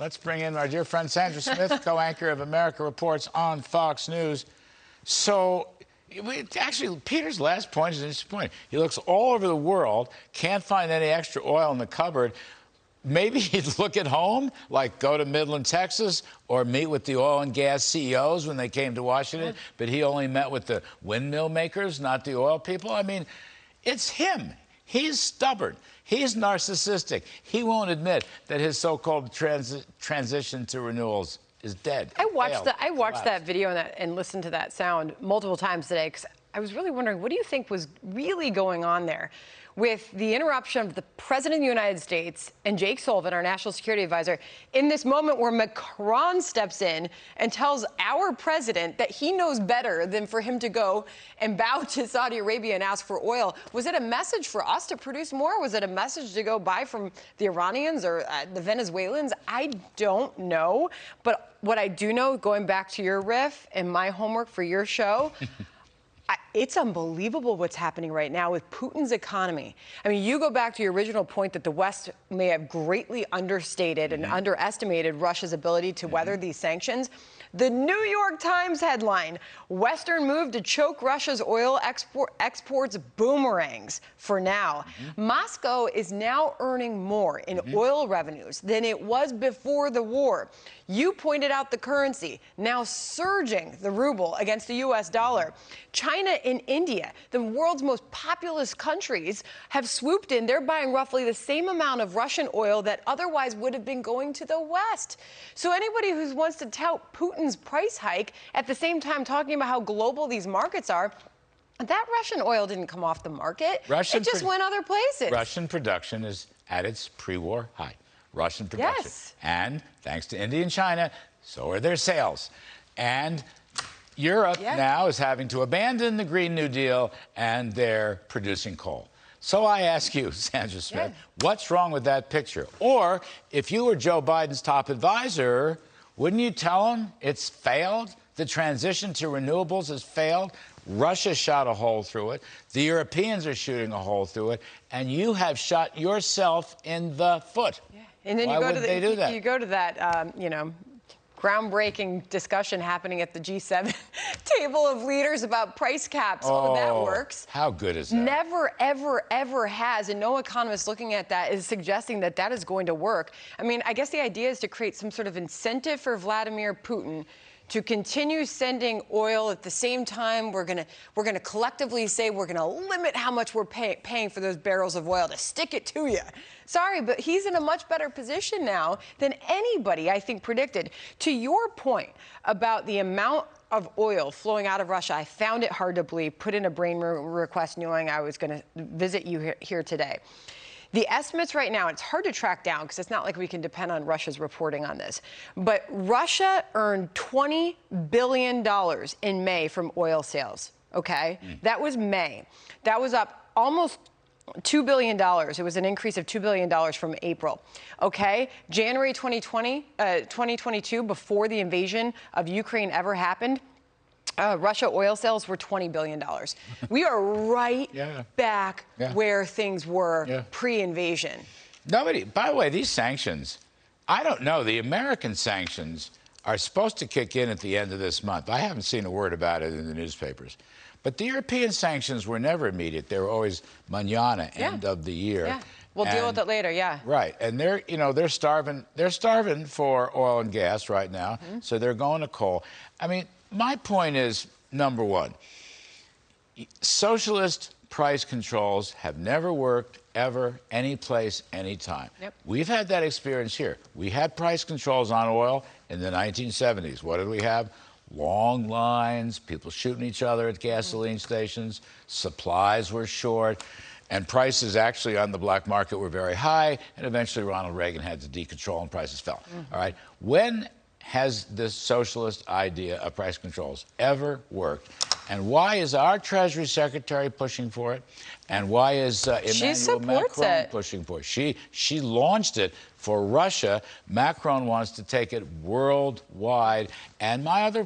Let's bring in our dear friend Sandra Smith, co-anchor of America Reports on Fox News. So, actually, Peter's last point is an interesting point. He looks all over the world, can't find any extra oil in the cupboard. Maybe he'd look at home, like go to Midland, Texas, or meet with the oil and gas CEOs when they came to Washington, but he only met with the windmill makers, not the oil people. I mean, it's him. He's stubborn. He's narcissistic. He won't admit that his so-called transition to renewables is dead. I watched that video and listened to that sound multiple times today because I was really wondering, what do you think was really going on there with the interruption of the President of the United States and Jake Sullivan, our national security advisor, in this moment where Macron steps in and tells our president that he knows better than for him to go and bow to Saudi Arabia and ask for oil? Was it a message for us to produce more? Was it a message to go buy from the Iranians or the Venezuelans? I don't know. But what I do know, going back to your riff and my homework for your show, it's unbelievable what's happening right now with Putin's economy. I mean, you go back to your original point that the West may have greatly understated and underestimated Russia's ability to weather these sanctions. The New York Times headline, Western move to choke Russia's oil exports boomerangs for now. Moscow is now earning more in oil revenues than it was before the war. You pointed out the currency, now surging the ruble against the U.S. dollar. China and India, the world's most populous countries, have swooped in. They're buying roughly the same amount of Russian oil that otherwise would have been going to the West. So anybody who wants to tout Putin's price hike at the same time talking about how global these markets are, that Russian oil didn't come off the market. It just went other places. Russian production is at its pre-war high. Russian production. Yes. And thanks to India and China, so are their sales. And Europe now is having to abandon the Green New Deal, and they're producing coal. So I ask you, Sandra Smith, what's wrong with that picture? Or if you were Joe Biden's top advisor, wouldn't you tell him it's failed? The transition to renewables has failed. Russia shot a hole through it. The Europeans are shooting a hole through it. And you have shot yourself in the foot. Yeah. And then Why would they do that? You go to that, groundbreaking discussion happening at the G7 table of leaders about price caps. Oh, that works. How good is that? Never, ever, ever has. And no economist looking at that is suggesting that that is going to work. I mean, I guess the idea is to create some sort of incentive for Vladimir Putin to continue sending oil. At the same time, we're gonna collectively say we're gonna limit how much we're paying for those barrels of oil to stick it to you. Sorry, but he's in a much better position now than anybody, I think, predicted. To your point about the amount of oil flowing out of Russia, I found it hard to believe. Put in a brain request knowing I was going to visit you here today. The estimates right now, it's hard to track down because it's not like we can depend on Russia's reporting on this, but Russia earned $20 billion in May from oil sales, okay? That was May. That was up almost $2 billion. It was an increase of $2 billion from April, okay? January 2022, before the invasion of Ukraine ever happened, Russia oil sales were $20 billion. We are right back where things were pre-invasion. Nobody, by the way, these sanctions, I don't know. The American sanctions are supposed to kick in at the end of this month. I haven't seen a word about it in the newspapers. But the European sanctions were never immediate. They were always mañana, end of the year. Yeah. We'll deal with it later, Right. And they're starving for oil and gas right now. So they're going to coal. I mean, my point is, number one, socialist price controls have never worked, ever, any place, any time. We've had that experience here. We had price controls on oil in the 1970s. What did we have? Long lines, people shooting each other at gasoline stations, supplies were short, and prices actually on the black market were very high, and eventually Ronald Reagan had to decontrol and prices fell. All right. When has this socialist idea of price controls ever worked? And why is our Treasury Secretary pushing for it? And why is Emmanuel Macron pushing for it? She launched it for Russia. Macron wants to take it worldwide. And my other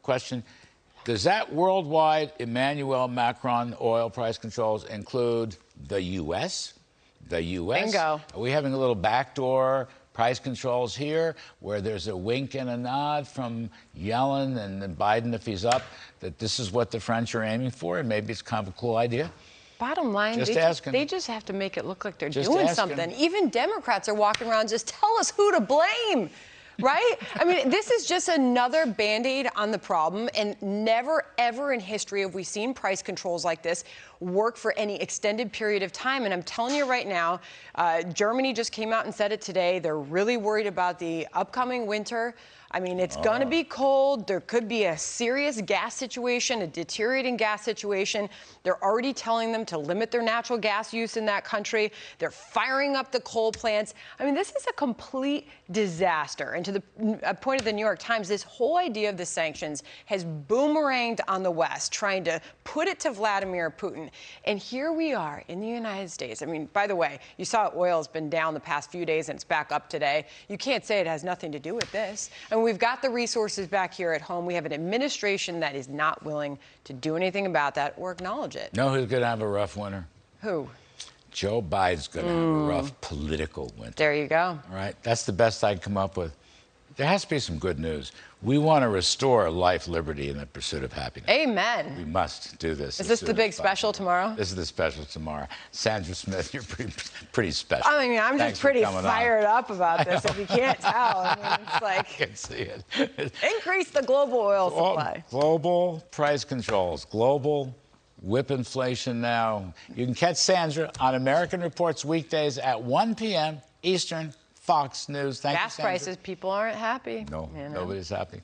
question, does that worldwide Emmanuel Macron oil price controls include the U.S.? The U.S.? Bingo. Are we having a little backdoor price controls here, where there's a wink and a nod from Yellen and then Biden, if he's up, that this is what the French are aiming for, and maybe it's kind of a cool idea. Bottom line, they just have to make it look like they're doing something. Even Democrats are walking around, just tell us who to blame. Right? I mean, this is just another Band-Aid on the problem, and never, ever in history have we seen price controls like this work for any extended period of time. And I'm telling you right now, Germany just came out and said it today. They're really worried about the upcoming winter. I mean, it's going to be cold. There could be a serious gas situation, a deteriorating gas situation. They're already telling them to limit their natural gas use in that country. They're firing up the coal plants. I mean, this is a complete disaster. And to the point of the New York Times, this whole idea of the sanctions has boomeranged on the West, trying to put it to Vladimir Putin. And here we are in the United States. I mean, by the way, you saw oil has been down the past few days and it's back up today. You can't say it has nothing to do with this. And we've got the resources back here at home. We have an administration that is not willing to do anything about that or acknowledge it. Know who's going to have a rough winter? Who? Joe Biden's going to have a rough political winter. There you go. All right, that's the best I can come up with. There has to be some good news. We want to restore life, liberty, and the pursuit of happiness. Amen. We must do this. Is this the big special tomorrow? This is the special tomorrow. Sandra Smith, you're pretty special. I mean, I'm just pretty fired up about this, if you can't tell. I mean, it's like, I can see it. Increase the global oil supply. Global price controls, global whip inflation now. You can catch Sandra on American Reports weekdays at 1 p.m. Eastern, Fox News. Thank you, Sandra. Gas prices, people aren't happy. No, nobody's happy.